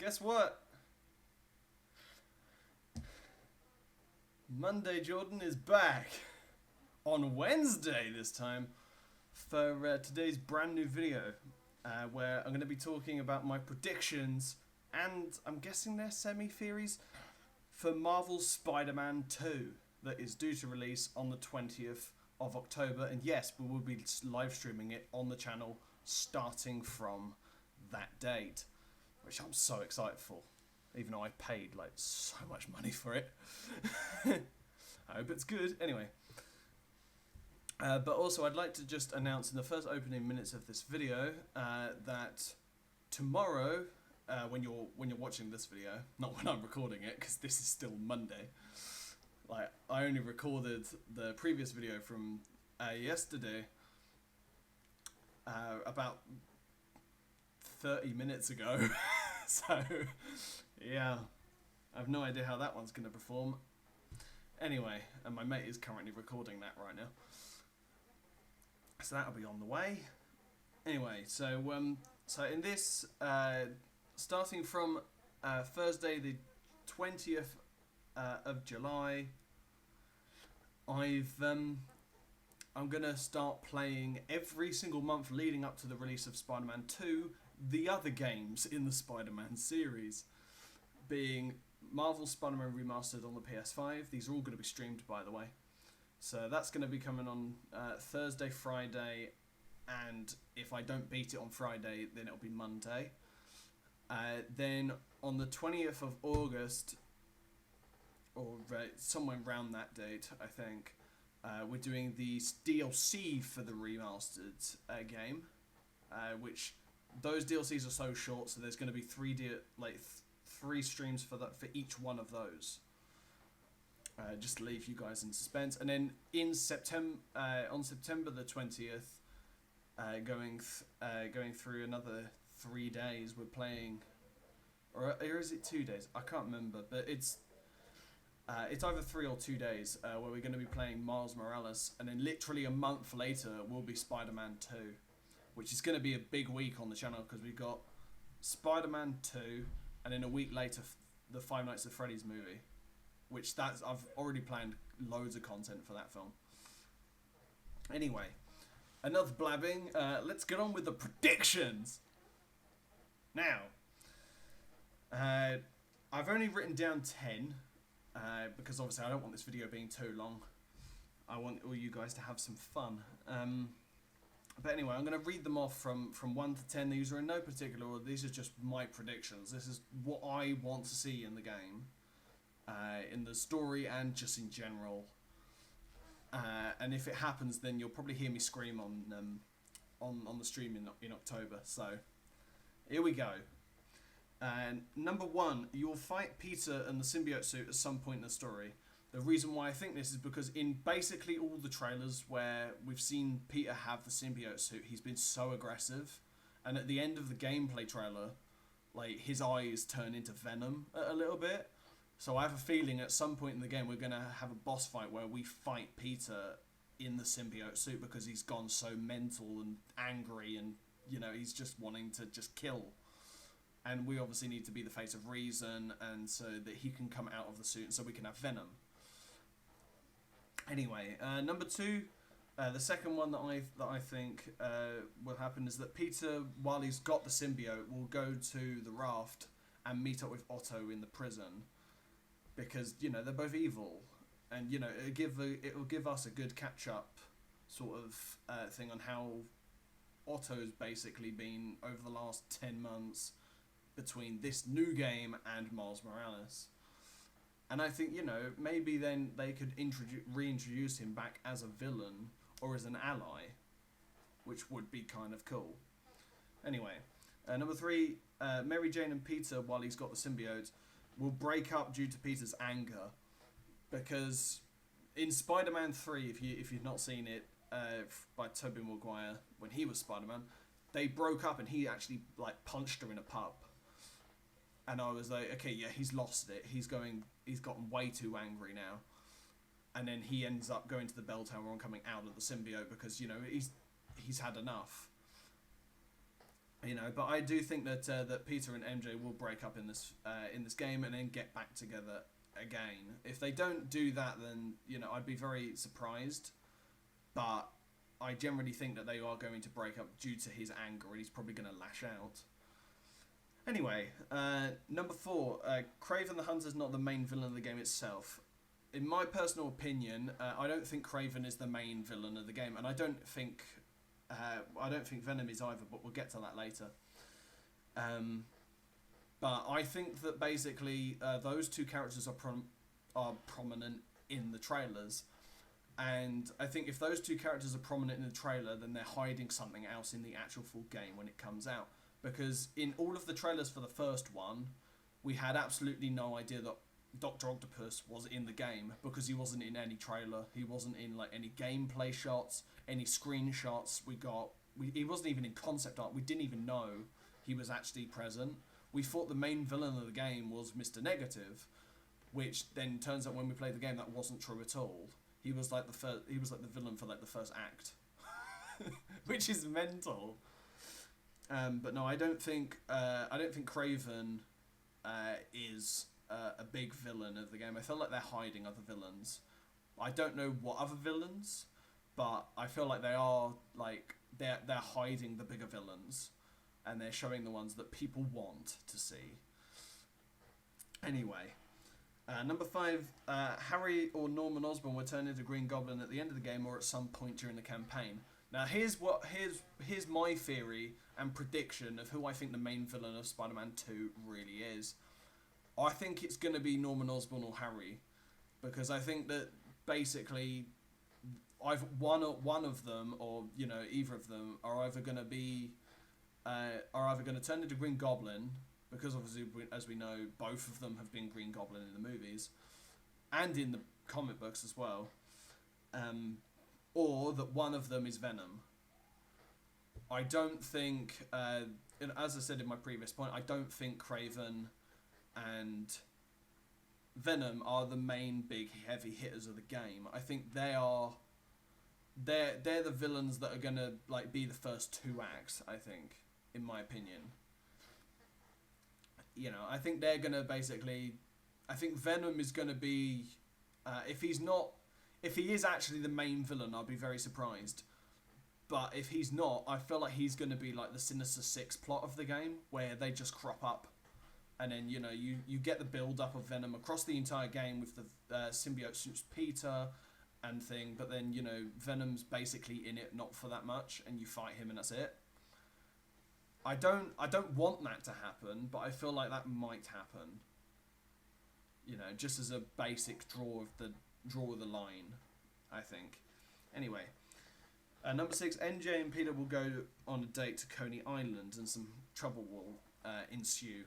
Guess what? Monday Jordan is back on Wednesday this time for today's brand new video where I'm going to be talking about my predictions and I'm guessing they're semi-theories for Marvel's Spider-Man 2 that is due to release on the 20th of October, and yes, we will be live streaming it on the channel starting from that date, which I'm so excited for, even though I paid like so much money for it. I hope it's good. Anyway, but also I'd like to just announce in the first opening minutes of this video that tomorrow, when you're watching this video, not when I'm recording it, because this is still Monday. Like, I only recorded the previous video from yesterday about 30 minutes ago. So, yeah, I have no idea how that one's going to perform. Anyway, and my mate is currently recording that right now. So that'll be on the way. Anyway, so in this, starting from Thursday the 20th of July, I'm gonna start playing every single month leading up to the release of Spider-Man 2, the other games in the Spider-Man series, being Marvel Spider-Man Remastered on the PS5. These are all going to be streamed, by the way. So that's going to be coming on Thursday, Friday, and if I don't beat it on Friday, then it'll be Monday. Then on the 20th of August, or somewhere around that date, I think, we're doing the DLC for the remastered game, which those DLCs are so short, so there's going to be three streams for each one of those. Just to leave you guys in suspense, and then in September, on September the 20th, going through another 3 days, we're playing, or is it 2 days? I can't remember, but it's either 3 or 2 days where we're going to be playing Miles Morales, and then literally a month later will be Spider-Man 2, which is going to be a big week on the channel because we've got Spider-Man 2, and then a week later the Five Nights at Freddy's movie, which I've already planned loads of content for that film. Anyway, enough blabbing. Let's get on with the predictions. Now, I've only written down 10 because obviously I don't want this video being too long. I want all you guys to have some fun. But anyway, I'm going to read them off from 1 to 10. These are in no particular order. These are just my predictions. This is what I want to see in the game. In the story and just in general, and if it happens, then you'll probably hear me scream on the stream in October. So here we go. Number 1, you will fight Peter and the symbiote suit at some point in the story. The reason why I think this is because in basically all the trailers where we've seen Peter have the symbiote suit, he's been so aggressive, and at the end of the gameplay trailer, like, his eyes turn into venom a little bit. So I have a feeling at some point in the game we're going to have a boss fight where we fight Peter in the symbiote suit because he's gone so mental and angry, and, you know, he's just wanting to just kill. And we obviously need to be the face of reason, and so that he can come out of the suit and so we can have Venom. Anyway, number 2, the second one that I think will happen is that Peter, while he's got the symbiote, will go to the raft and meet up with Otto in the prison. Because, you know, they're both evil, and, you know, it'll give us a good catch-up sort of thing on how Otto's basically been over the last 10 months between this new game and Miles Morales. And I think, you know, maybe then they could reintroduce him back as a villain or as an ally, which would be kind of cool. Anyway, number 3, Mary Jane and Peter, while he's got the symbiote, will break up due to Peter's anger, because in Spider-Man 3, if you've not seen it, by Tobey Maguire, when he was Spider-Man, they broke up and he actually, like, punched her in a pub. And I was like, okay, yeah, he's lost it. He's gotten way too angry now. And then he ends up going to the bell tower and coming out of the symbiote because, you know, he's had enough. But I do think that that Peter and MJ will break up in this game and then get back together again. If they don't do that, then I'd be very surprised. But I generally think that they are going to break up due to his anger, and he's probably going to lash out. Anyway, number 4, Kraven the Hunter is not the main villain of the game itself. In my personal opinion, I don't think Kraven is the main villain of the game, and I don't think Venom is either, but we'll get to that later. But I think that basically those two characters are prominent in the trailers, and I think if those two characters are prominent in the trailer, then they're hiding something else in the actual full game when it comes out. Because in all of the trailers for the first one, we had absolutely no idea that Dr. Octopus was in the game, because he wasn't in any trailer. He wasn't in any gameplay shots, any screenshots we got. He wasn't even in concept art. We didn't even know he was actually present. We thought the main villain of the game was Mr. Negative, which then turns out when we played the game that wasn't true at all. He was like the villain for the first act, which is mental. But no, I don't think Kraven is a big villain of the game. I feel like they're hiding other villains. I don't know what other villains, but I feel like they are they're hiding the bigger villains, and they're showing the ones that people want to see. Anyway, number 5, Harry or Norman Osborn will turn into Green Goblin at the end of the game or at some point during the campaign. Now here's my theory and prediction of who I think the main villain of Spider-Man 2 really is. I think it's going to be Norman Osborn or Harry, because I think that basically one of them, or either of them, are either going to turn into Green Goblin, because obviously, as we know, both of them have been Green Goblin in the movies and in the comic books as well, or that one of them is Venom. I don't think, as I said in my previous point, I don't think Kraven and Venom are the main big heavy hitters of the game. I think they're the villains that are gonna be the first 2 acts, I think, in my opinion. I think they're gonna I think Venom is gonna be if he is actually the main villain, I'll be very surprised. But if he's not, I feel like he's going to be like the Sinister Six plot of the game, where they just crop up. And then, you get the build-up of Venom across the entire game with the symbiote suits Peter and thing. But then, Venom's basically in it, not for that much, and you fight him and that's it. I don't want that to happen, but I feel like that might happen. Just as a basic draw of the line, I think. Anyway. Number 6, NJ and Peter will go on a date to Coney Island, and some trouble will ensue.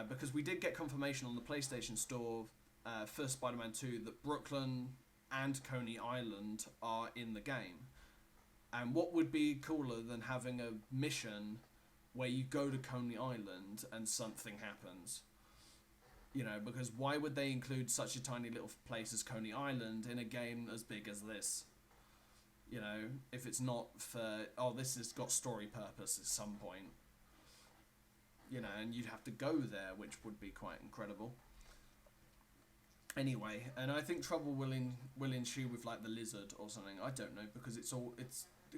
Because we did get confirmation on the PlayStation Store for Spider-Man 2 that Brooklyn and Coney Island are in the game. And what would be cooler than having a mission where you go to Coney Island and something happens? Because why would they include such a tiny little place as Coney Island in a game as big as this? If it's not for, this has got story purpose at some point. And you'd have to go there, which would be quite incredible. Anyway, and I think trouble will ensue with the lizard or something. I don't know, because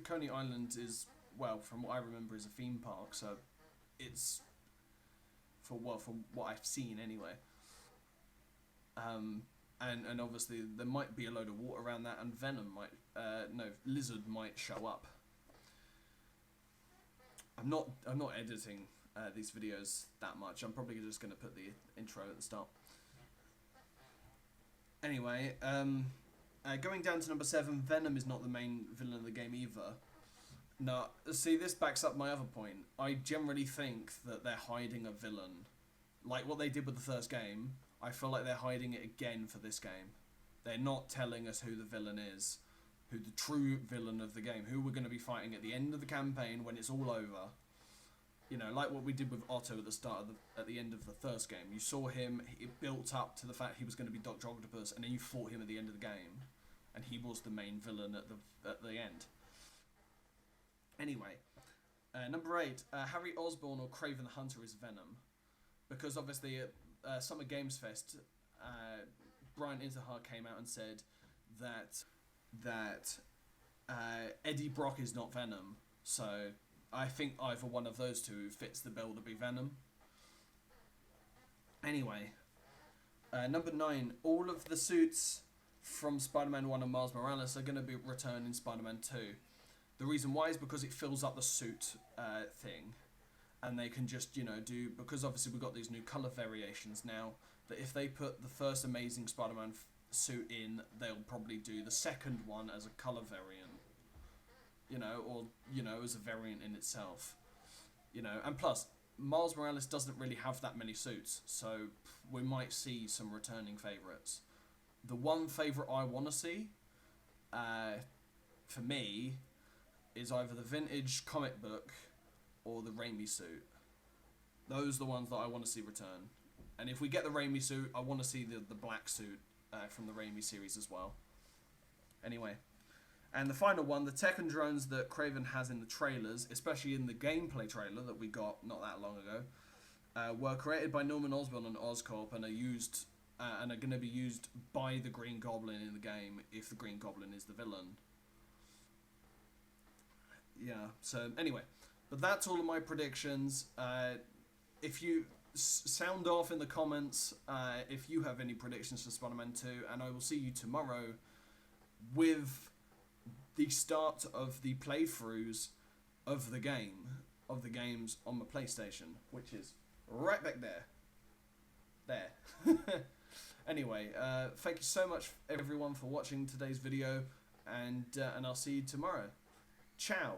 Coney Island is, well, from what I remember, is a theme park, so it's from what I've seen anyway. And obviously there might be a load of water around that, and lizard might show up. I'm not editing these videos that much. I'm probably just going to put the intro at the start. Anyway, going down to number 7, Venom is not the main villain of the game either. No, see, this backs up my other point. I generally think that they're hiding a villain. Like what they did with the first game, I feel like they're hiding it again for this game. They're not telling us who the villain is, who the true villain of the game, who we're going to be fighting at the end of the campaign when it's all over. Like what we did with Otto at the end of the first game. You saw him, it built up to the fact he was going to be Dr. Octopus, and then you fought him at the end of the game, and he was the main villain at the end. Anyway, Number 8, Harry Osborn or Kraven the Hunter is Venom. Because obviously at Summer Games Fest, Brian Interhart came out and said that Eddie Brock is not Venom. So I think either one of those two fits the bill to be Venom. Anyway, number 9, all of the suits from Spider-Man 1 and Miles Morales are going to be returned in Spider-Man 2. The reason why is because it fills up the suit thing. And they can just, because obviously we've got these new colour variations now, that if they put the first Amazing Spider-Man suit in, they'll probably do the second one as a colour variant. Or as a variant in itself. And plus, Miles Morales doesn't really have that many suits, so we might see some returning favourites. The one favourite I want to see, for me, is either the vintage comic book or the Raimi suit. Those are the ones that I want to see return. And if we get the Raimi suit, I want to see the black suit from the Raimi series as well. Anyway. And the final one, the tech and drones that Kraven has in the trailers, especially in the gameplay trailer that we got not that long ago, were created by Norman Osborn and Oscorp and are going to be used by the Green Goblin in the game if the Green Goblin is the villain. Yeah, so anyway, but that's all of my predictions. If you sound off in the comments if you have any predictions for Spider-Man 2, and I will see you tomorrow with the start of the playthroughs of the games on my PlayStation, which is right back there. Anyway, thank you so much everyone for watching today's video, and I'll see you tomorrow. Ciao.